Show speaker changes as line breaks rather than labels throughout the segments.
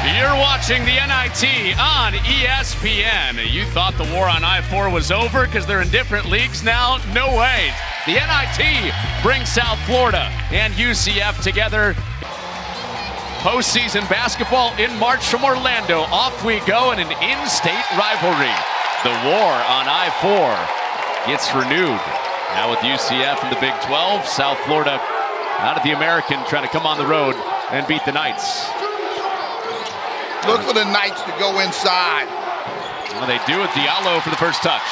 You're watching the NIT on ESPN. You thought the war on I-4 was over because they're in different leagues now? No way. The NIT brings South Florida and UCF together. Postseason basketball in March from Orlando. Off we go in an in-state rivalry. The war on I-4 gets renewed. Now with UCF in the Big 12, South Florida out of the American trying to come on the road and beat the Knights.
Look for the Knights to go inside.
Well, they do with Diallo for the first touch.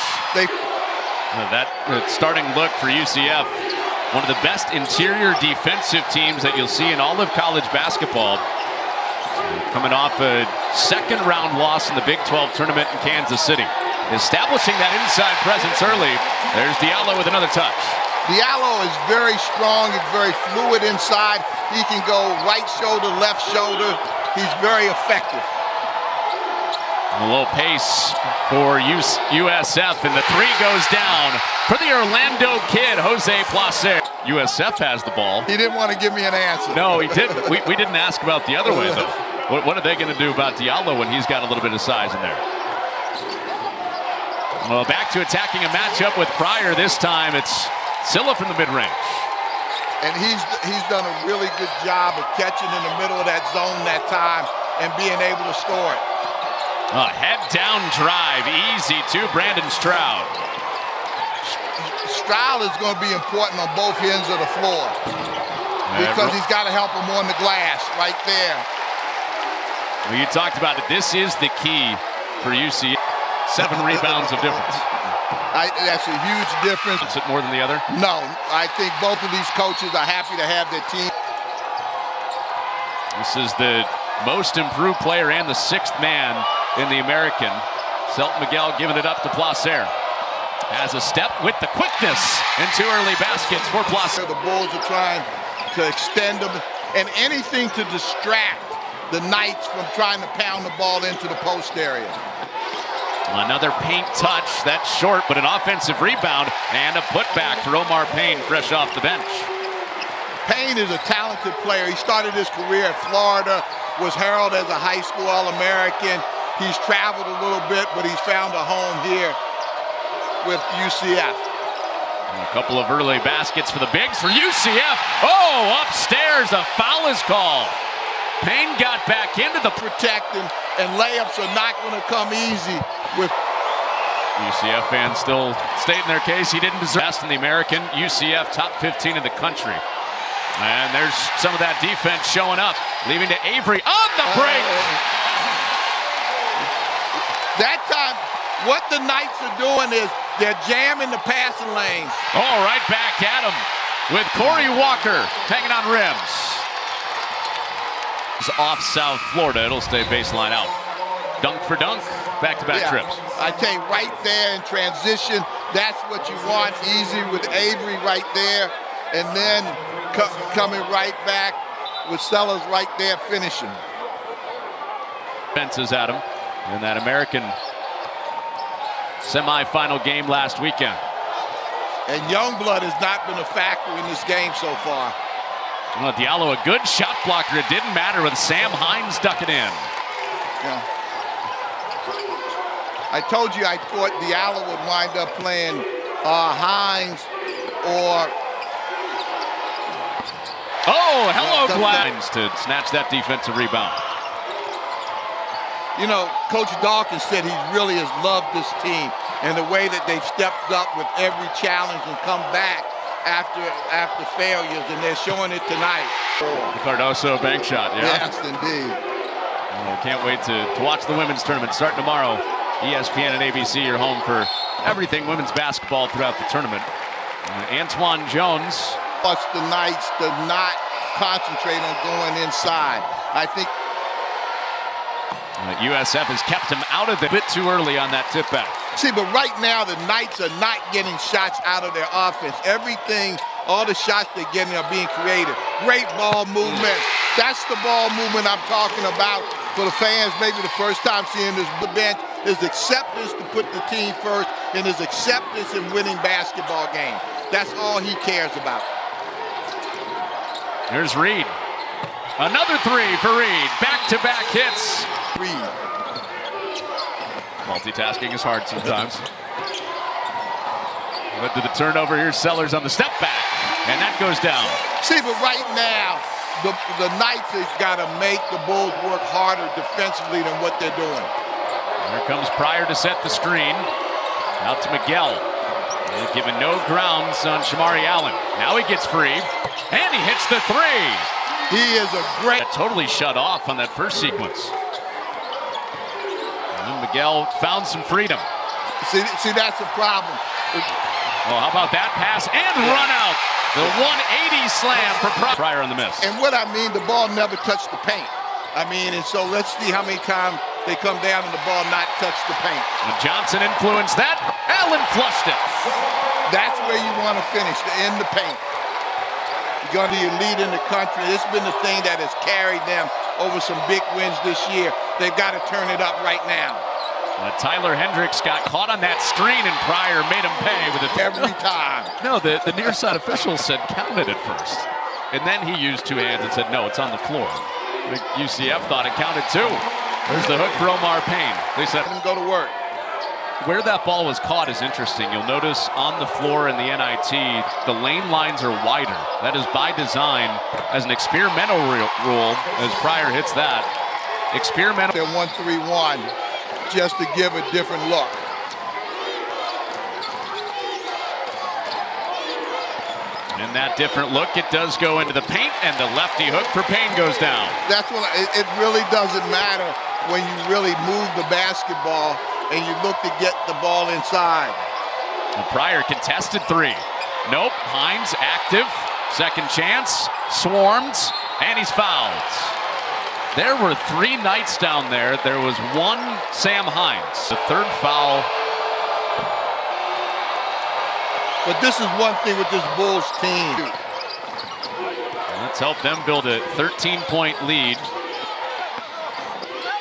That starting look for UCF, one of the best interior defensive teams that you'll see in all of college basketball. Coming off a second-round loss in the Big 12 tournament in Kansas City. Establishing that inside presence early. There's Diallo with another touch.
Diallo is very strong. He's very fluid inside. He can go right shoulder, left shoulder. He's very effective.
A little pace for USF, and the three goes down for the Orlando kid, Jose Placer. USF has the ball.
He didn't want to give me an answer.
No, he didn't. We didn't ask about the other way, though. What are they going to do about Diallo when he's got a little bit of size in there? Well, back to attacking a matchup with Pryor. This time it's Silla from the mid-range.
And he's done a really good job of catching in the middle of that zone that time and being able to score it.
A head-down drive, easy to Brandon Stroud.
Stroud is going to be important on both ends of the floor because he's got to help him on the glass right there.
Well, you talked about it. This is the key for UCF. 7 rebounds of difference.
That's a huge difference.
Is it more than the other?
No, I think both of these coaches are happy to have their team.
This is the most improved player and the 6th man in the American. Selton Miguel giving it up to Placer. Has a step with the quickness and 2 early baskets for Placer.
The Bulls are trying to extend them and anything to distract the Knights from trying to pound the ball into the post area.
Another paint touch. That's short, but an offensive rebound and a putback for Omar Payne, fresh off the bench.
Payne is a talented player. He started his career at Florida, was heralded as a high school All-American. He's traveled a little bit, but he's found a home here with UCF.
A couple of early baskets for the bigs for UCF. Oh, upstairs, a foul is called. Payne got back into the
protecting, and layups are not going to come easy with
UCF fans still stating their case. He didn't deserve best in the American. UCF top 15 in the country. And there's some of that defense showing up, leaving to Avery on the break.
That time, what the Knights are doing is they're jamming the passing lanes.
Oh, right back at him with Corey Walker hanging on rims. Off South Florida, it'll stay baseline out. Dunk for dunk, back-to-back trips.
I tell you, right there in transition, that's what you want. Easy with Avery right there, and then coming right back with Sellers right there finishing.
Fences at him in that American semifinal game last weekend.
And Youngblood has not been a factor in this game so far.
Well, Diallo, a good shot blocker. It didn't matter with Sam Hines ducking in.
Yeah. I told you I thought Diallo would wind up playing Hines or...
Oh, hello, Hines to snatch that defensive rebound.
You know, Coach Dawkins said he really has loved this team and the way that they've stepped up with every challenge and come back after failures, and they're showing it tonight.
The Cardoso bank shot, yeah?
Yes, indeed.
Well, can't wait to watch the women's tournament starting tomorrow. ESPN and ABC are home for everything women's basketball throughout the tournament. Antoine Jones.
Plus the Knights do not concentrate on going inside. I think
USF has kept him out of it a bit too early on that tip back.
See, but right now the Knights are not getting shots out of their offense. Everything, all the shots they're getting are being created. Great ball movement. That's the ball movement I'm talking about for the fans. Maybe the first time seeing this bench, his acceptance to put the team first and his acceptance in winning basketball games. That's all he cares about.
There's Reed. Another three for Reed. Back-to-back hits.
Reed.
Multitasking is hard sometimes. But to the turnover, here's Sellers on the step back, and that goes down.
See, but right now, the Knights have got to make the Bulls work harder defensively than what they're doing.
Here comes Pryor to set the screen. Out to Miguel. Giving no grounds on Shamari Allen. Now he gets free, and he hits the three.
He is a great...
Totally shut off on that first sequence. And Miguel found some freedom.
See, that's the problem.
Well, how about that pass and run out? The 180 slam for Pryor on the miss.
And what I mean, the ball never touched the paint. I mean, and so let's see how many times they come down and the ball not touch the paint.
And Johnson influenced that. Allen flushed it.
That's where you want to finish, in the paint. You're going to be a lead in the country. It's been the thing that has carried them over some big wins this year. They've got to turn it up right now.
Tyler Hendricks got caught on that screen, and Pryor made him pay with it.
Every time.
No, the near side official said counted it first. And then he used two hands and said, no, it's on the floor. The UCF thought it counted too. There's the hook for Omar Payne. They said,
let him go to work.
Where that ball was caught is interesting. You'll notice on the floor in the NIT, the lane lines are wider. That is by design as an experimental rule, as Pryor hits that. Experimental.
They're 1-3-1 just to give a different look.
In that different look, it does go into the paint, and the lefty hook for Payne goes down.
That's what it really doesn't matter when you really move the basketball and you look to get the ball inside.
And Pryor contested three. Nope, Hines active. Second chance, swarmed, and he's fouled. There were three Knights down there. There was one Sam Hines. The third foul.
But this is one thing with this Bulls team.
Let's help them build a 13-point lead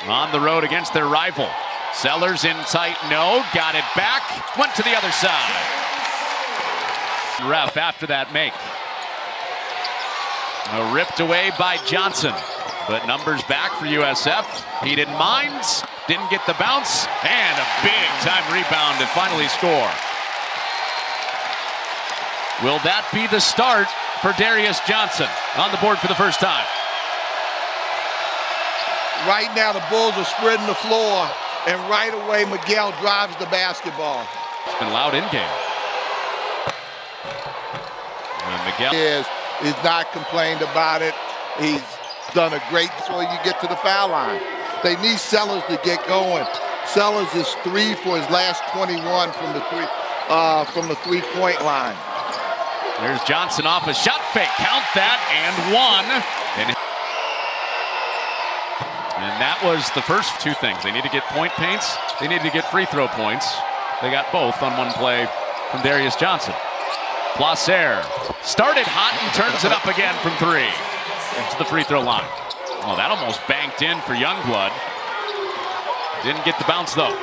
on the road against their rival. Sellers in tight, no, got it back, went to the other side. Ref after that make. Ripped away by Johnson, but numbers back for USF. He didn't mind, didn't get the bounce, and a big-time rebound to finally score. Will that be the start for Darius Johnson on the board for the first time?
Right now, the Bulls are spreading the floor, and right away, Miguel drives the basketball.
It's been loud in-game. Miguel
is not complained about it. He's done a great job. You get to the foul line. They need Sellers to get going. Sellers is 3 for his last 21 from the three-point line.
There's Johnson off a shot fake. Count that, and one. And that was the first two things. They need to get point paints. They need to get free throw points. They got both on one play from Darius Johnson. Placer started hot and turns it up again from three. To the free throw line. Oh, that almost banked in for Youngblood. Didn't get the bounce though.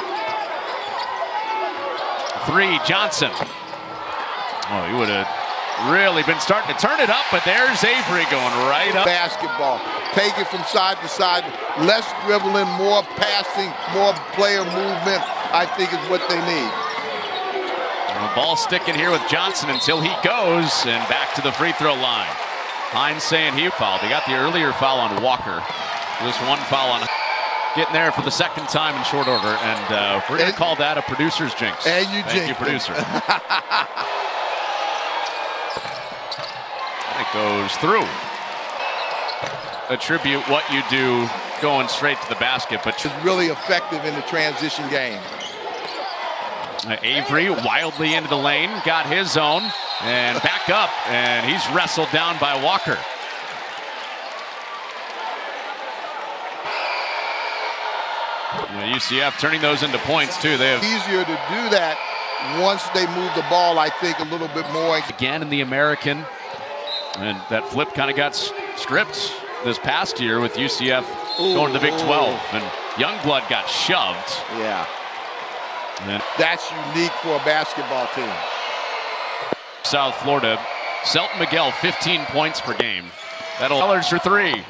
Three, Johnson. Oh, he would have really been starting to turn it up, but there's Avery going right up.
Basketball. Take it from side to side. Less dribbling, more passing, more player movement, I think is what they need.
The ball sticking here with Johnson until he goes, and back to the free throw line. Hines saying he fouled. He got the earlier foul on Walker. Just one foul on getting there for the second time in short order, and we're going to call that a producer's jinx.
And you
Thank you, producer. It goes through. Attribute what you do going straight to the basket, but
it's really effective in the transition game.
Avery wildly into the lane, got his own, and back up, and he's wrestled down by Walker. UCF turning those into points too. They have
easier to do that once they move the ball, I think, a little bit more.
Again in the American, and that flip kind of got stripped this past year with UCF going to the Big 12, and Youngblood got shoved.
Yeah. And that's unique for a basketball team.
South Florida, Selton Miguel, 15 points per game. That'll Sellers for three.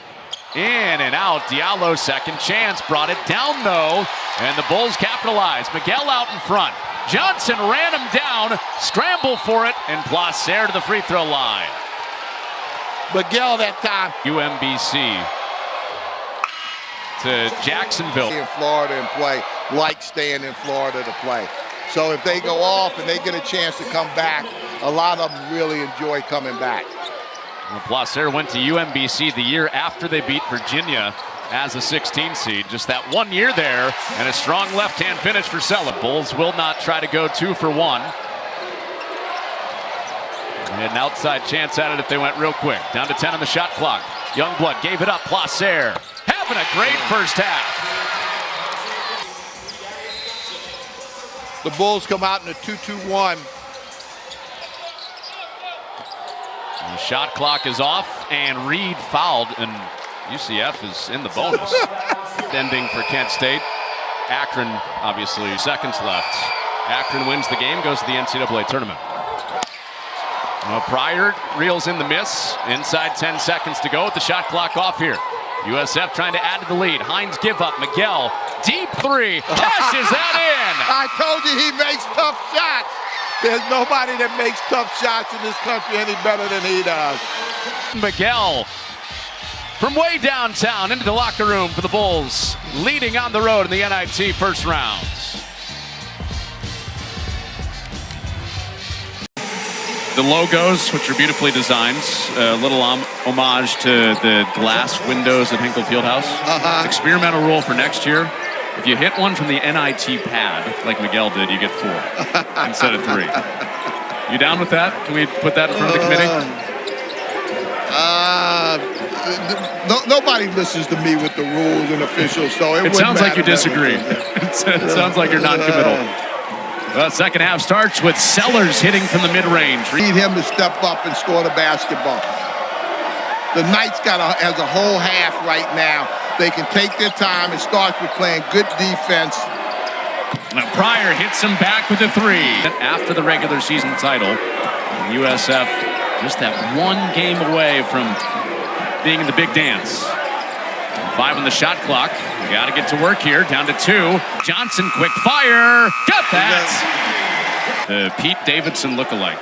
In and out. Diallo, second chance. Brought it down, though. And the Bulls capitalize. Miguel out in front. Johnson ran him down. Scramble for it. And Placer to the free throw line.
Miguel that time.
UMBC to Jacksonville.
In Florida and play, like staying in Florida to play. So if they go off and they get a chance to come back, a lot of them really enjoy coming back.
Well, Placer went to UMBC the year after they beat Virginia as a 16 seed. Just that 1 year there, and a strong left-hand finish for Sella. Bulls will not try to go 2 for 1. They had an outside chance at it if they went real quick. Down to 10 on the shot clock. Youngblood gave it up. Placer having a great first half.
The Bulls come out in a 2-2-1.
The shot clock is off, and Reed fouled, and UCF is in the bonus. Ending for Kent State. Akron, obviously, seconds left. Akron wins the game, goes to the NCAA tournament. Pryor reels in the miss. Inside 10 seconds to go with the shot clock off here. USF trying to add to the lead. Hines give up. Miguel, deep three, cashes that in.
I told you he makes tough shots. There's nobody that makes tough shots in this country any better than he does.
Miguel from way downtown into the locker room for the Bulls, leading on the road in the NIT first rounds. The logos, which are beautifully designed, a little homage to the glass windows at Hinkle Fieldhouse. Experimental rule for next year. If you hit one from the NIT pad, like Miguel did, you get 4 instead of 3. You down with that? Can we put that in front of the committee?
Nobody listens to me with the rules and officials, so it
sounds like you disagree. It sounds like you're non-committal. The second half starts with Sellers hitting from the mid-range.
Need him to step up and score the basketball. The Knights has a whole half right now. They can take their time. It starts with playing good defense.
Now Pryor hits him back with a 3. After the regular season title, USF just that 1 game away from being in the big dance. 5 on the shot clock. We got to get to work here. Down to 2. Johnson, quick fire. Got that. The Pete Davidson lookalike.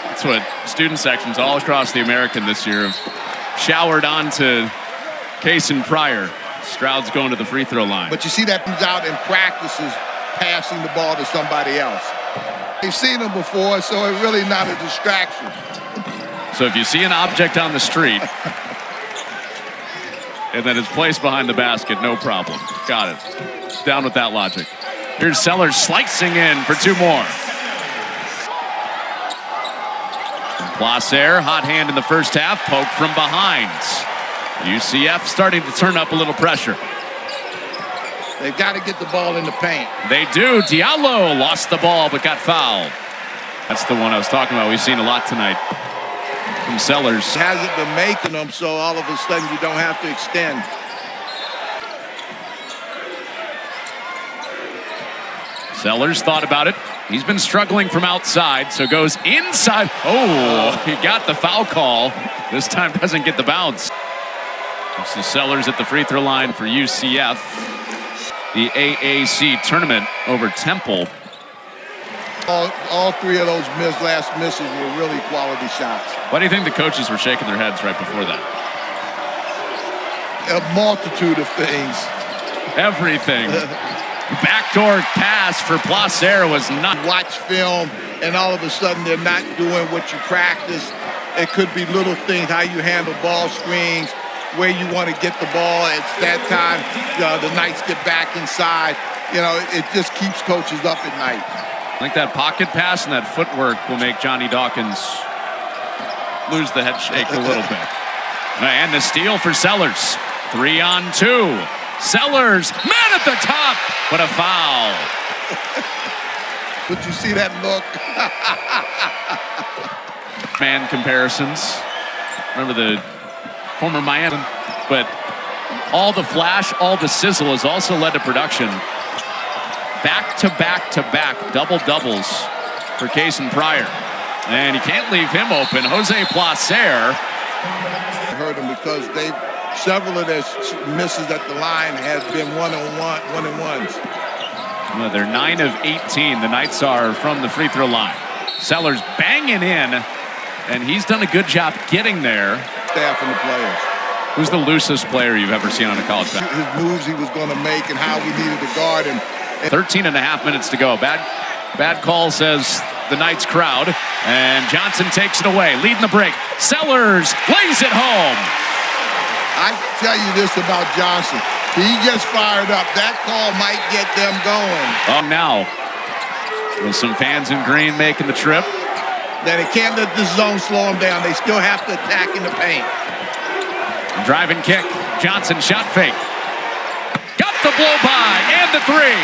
That's what student sections all across the American this year have showered onto Case and Pryor. Stroud's going to the free throw line.
But you see that comes out in practices, passing the ball to somebody else. They've seen him before, so it's really not a distraction.
So if you see an object on the street and then it's placed behind the basket, no problem. Got it. Down with that logic. Here's Sellers slicing in for 2 more. Placer, hot hand in the first half, poke from behind. UCF starting to turn up a little pressure.
They've got to get the ball in the paint.
They do. Diallo lost the ball but got fouled. That's the one I was talking about. We've seen a lot tonight from Sellers.
He hasn't been making them, so all of a sudden you don't have to extend.
Sellers thought about it. He's been struggling from outside, so goes inside. Oh, he got the foul call. This time doesn't get the bounce. This is Sellers at the free throw line for UCF. The AAC tournament over Temple.
All 3 of those last misses were really quality shots.
Why do you think the coaches were shaking their heads right before that?
A multitude of things.
Everything. Backdoor pass for Placer was not.
Watch film, and all of a sudden they're not doing what you practice. It could be little things, how you handle ball screens, where you want to get the ball. It's that time the Knights get back inside. You know, it just keeps coaches up at night.
I think that pocket pass and that footwork will make Johnny Dawkins lose the head shake a little bit. And the steal for Sellers. 3 on 2. Sellers, man at the top, what a foul.
But you see that look?
Man comparisons. Remember the former Miami, but all the flash, all the sizzle has also led to production. Back-to-back-to-back double-doubles for Case and Pryor. And you can't leave him open. Jose Placer.
Hurt because several of their misses at the line has been one-and-ones.
Well, they're 9 of 18. The Knights are from the free throw line. Sellers banging in, and he's done a good job getting there.
Staff and the players.
Who's the loosest player you've ever seen on a college basketball?
His moves he was going to make and how we needed to guard him.
13 and a half minutes to go. Bad call, says the Knights crowd. And Johnson takes it away, leading the break. Sellers lays it home.
I tell you this about Johnson. He gets fired up. That call might get them going.
Oh, now with some fans in green making the trip.
Then they can't let this zone slow them down. They still have to attack in the paint.
Driving kick. Johnson shot fake. Got the blow by and the three.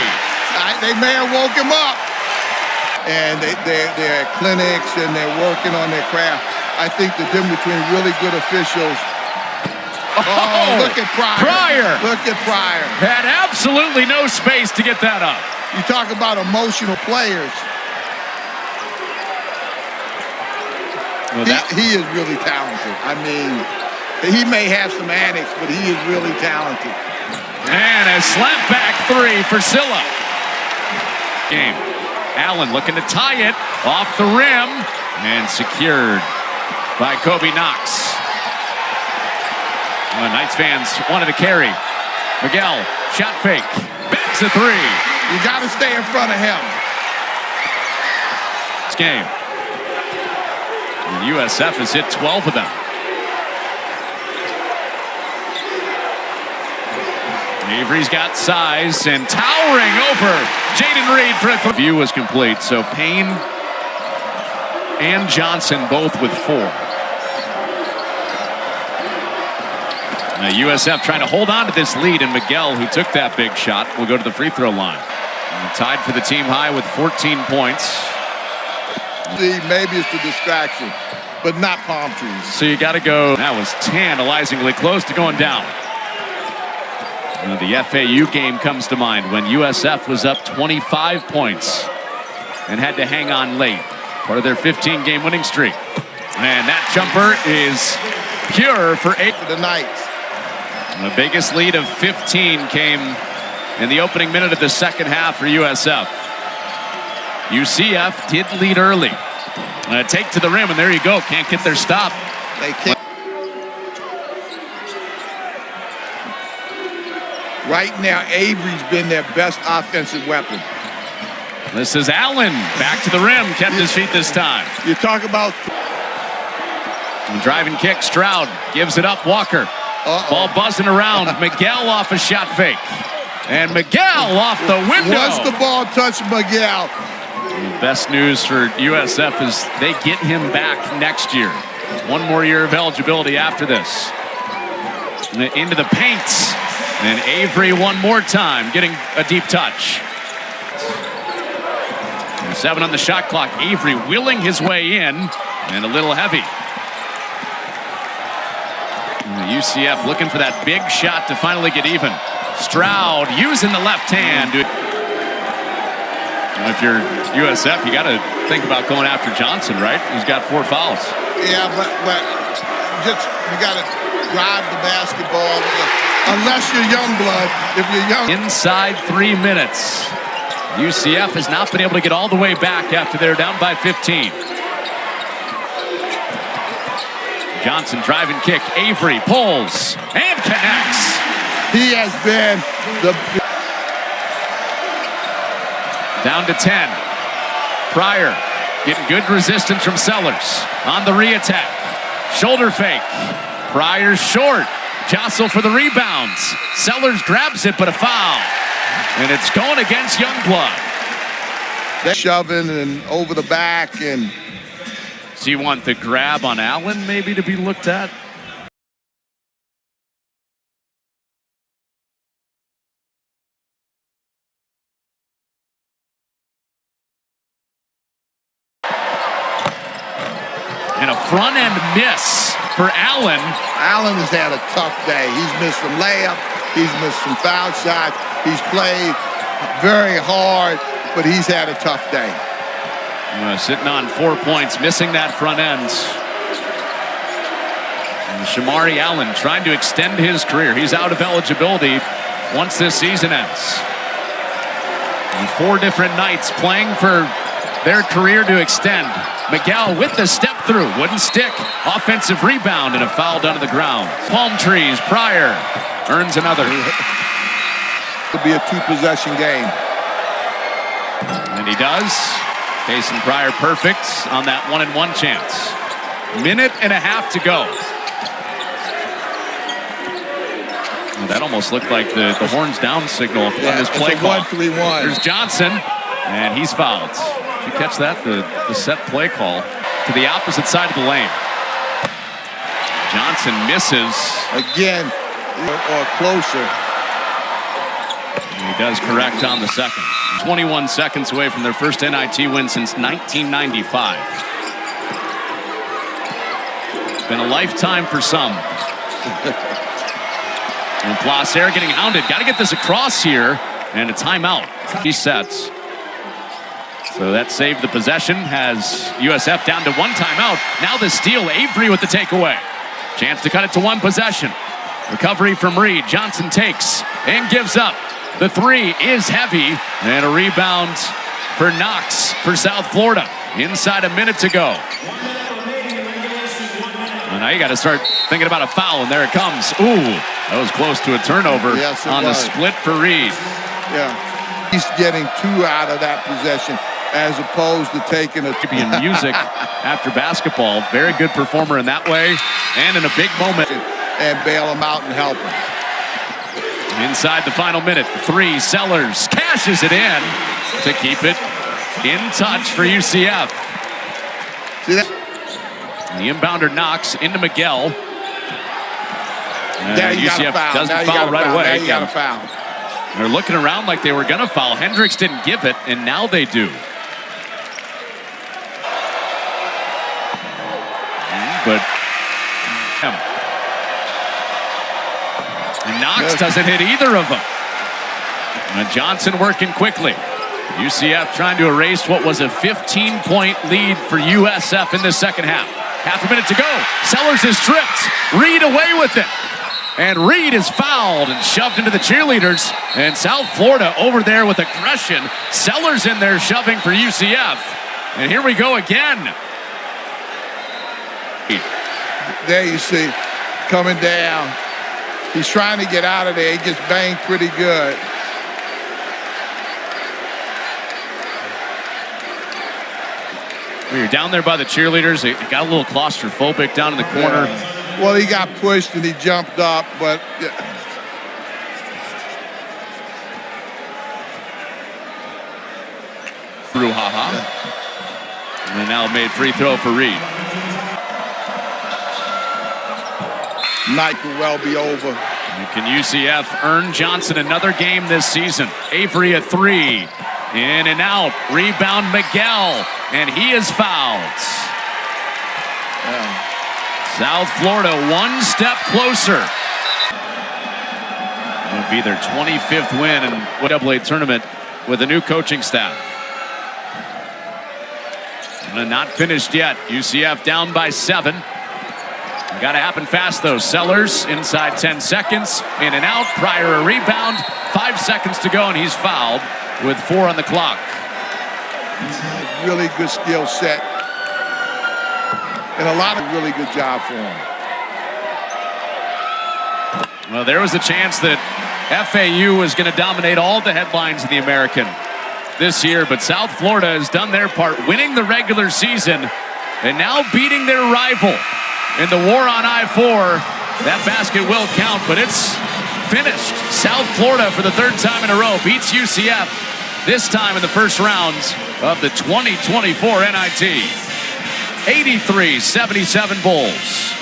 They may have woke him up. And they're at clinics and they're working on their craft. I think the difference between really good officials. Oh, look at Pryor. Look at Pryor.
Had absolutely no space to get that up.
You talk about emotional players.
Well,
he is really talented. I mean, he may have some antics, but he is really talented.
And a slapback three for Silla. Game. Allen looking to tie it off the rim and secured by Kobe Knox. Knights fans wanted to carry. Miguel, shot fake, backs the three.
You got to stay in front of him.
This game. And USF has hit 12 of them. Avery's got size and towering over Jaden Reed for a view was complete. So Payne and Johnson both with 4. Now USF trying to hold on to this lead, and Miguel, who took that big shot, will go to the free throw line. And tied for the team high with 14 points.
Maybe it's the distraction, but not palm trees.
So you got to go. That was tantalizingly close to going down. The FAU game comes to mind when USF was up 25 points and had to hang on late. Part of their 15-game winning streak. And that jumper is pure for 8
for the Knights.
The biggest lead of 15 came in the opening minute of the second half for USF. UCF did lead early. Take to the rim, and there you go. Can't get their stop.
They can't. Right now, Avery's been their best offensive weapon.
This is Allen. Back to the rim. Kept his feet this time.
You talk about...
Driving kick. Stroud gives it up. Walker. Ball buzzing around. Miguel off a shot fake. And Miguel off the window.
Once the ball touched Miguel.
The best news for USF is they get him back next year. One more year of eligibility after this. Into the paint. And Avery one more time getting a deep touch. 7 on the shot clock. Avery willing his way in and a little heavy. UCF looking for that big shot to finally get even. Stroud using the left hand. If you're USF, you got to think about going after Johnson, right? He's got 4 fouls.
Yeah, but just you got to drive the basketball. Unless you're young blood, if you're young.
Inside 3 minutes. UCF has not been able to get all the way back after they're down by 15. Johnson driving kick. Avery pulls and connects.
He has been the...
Down to 10. Pryor getting good resistance from Sellers. On the re-attack. Shoulder fake. Pryor short. Jostle for the rebounds. Sellers grabs it, but a foul. And it's going against Youngblood.
They're shoving and over the back. And
so you want the grab on Allen maybe to be looked at? And a front end miss for Allen.
Allen has had a tough day. He's missed some layups. He's missed some foul shots. He's played very hard, but he's had a tough day.
Sitting on 4 points, missing that front end. And Shamari Allen trying to extend his career. He's out of eligibility once this season ends. And 4 different Knights playing for their career to extend. Miguel with the step through, wouldn't stick. Offensive rebound and a foul done to the ground. Palm trees, Pryor earns another.
It'll be a 2-possession game.
And he does. Jason Pryor perfect on that 1-and-1 chance. Minute and a half to go. Well, that almost looked like the horns down signal on this play call.
1-3-1.
There's Johnson, and he's fouled. Did you catch that? The set play call to the opposite side of the lane. Johnson misses.
Again, or closer.
And he does correct on the second. 21 seconds away from their first NIT win since 1995. It's been a lifetime for some. And Placer getting hounded. Got to get this across here. And a timeout. He sets. So that saved the possession. Has USF down to 1 timeout. Now the steal. Avery with the takeaway. Chance to cut it to 1 possession. Recovery from Reed. Johnson takes and gives up. The 3 is heavy. And a rebound for Knox for South Florida. Inside a minute to go. And now you got to start thinking about a foul, and there it comes. Ooh, that was close to a turnover on the split for Reed.
Yeah, he's getting 2 out of that possession as opposed to taking a...
In music after basketball, very good performer in that way, and in a big moment.
And bail him out and help him.
Inside the final minute, 3, Sellers cashes it in to keep it in touch for UCF.
See that?
The inbounder knocks into Miguel.
UCF
doesn't foul right away.
Now you got a foul.
They're looking around like they were going to foul. Hendricks didn't give it, and now they do. But and Knox doesn't hit either of them. And Johnson working quickly. UCF trying to erase what was a 15-point lead for USF in the second half. Half a minute to go. Sellers is stripped. Reed away with it. And Reed is fouled and shoved into the cheerleaders. And South Florida over there with aggression. Sellers in there shoving for UCF. And here we go again.
There you see, coming down. He's trying to get out of there. He gets banged pretty good.
When you're down there by the cheerleaders, it got a little claustrophobic down in the corner.
Yeah. Well, he got pushed and he jumped up, but...
Bruhaha. And now made free throw for Reed.
Night could well be over.
And can UCF earn Johnson another game this season? Avery a 3. In and out. Rebound Miguel. And he is fouled.
Yeah.
South Florida 1 step closer. It'll be their 25th win in the NCAA tournament with a new coaching staff. And not finished yet. UCF down by 7. Got to happen fast, though. Sellers inside 10 seconds. In and out. Pryor a rebound. 5 seconds to go, and he's fouled with 4 on the clock.
Really good skill set. And a lot of really good job for him.
Well, there was a chance that FAU was going to dominate all the headlines in the American this year, but South Florida has done their part, winning the regular season and now beating their rival in the war on I-4. That basket will count, but it's finished. South Florida, for the 3rd time in a row, beats UCF, this time in the first round of the 2024 NIT. 83-77 Bulls.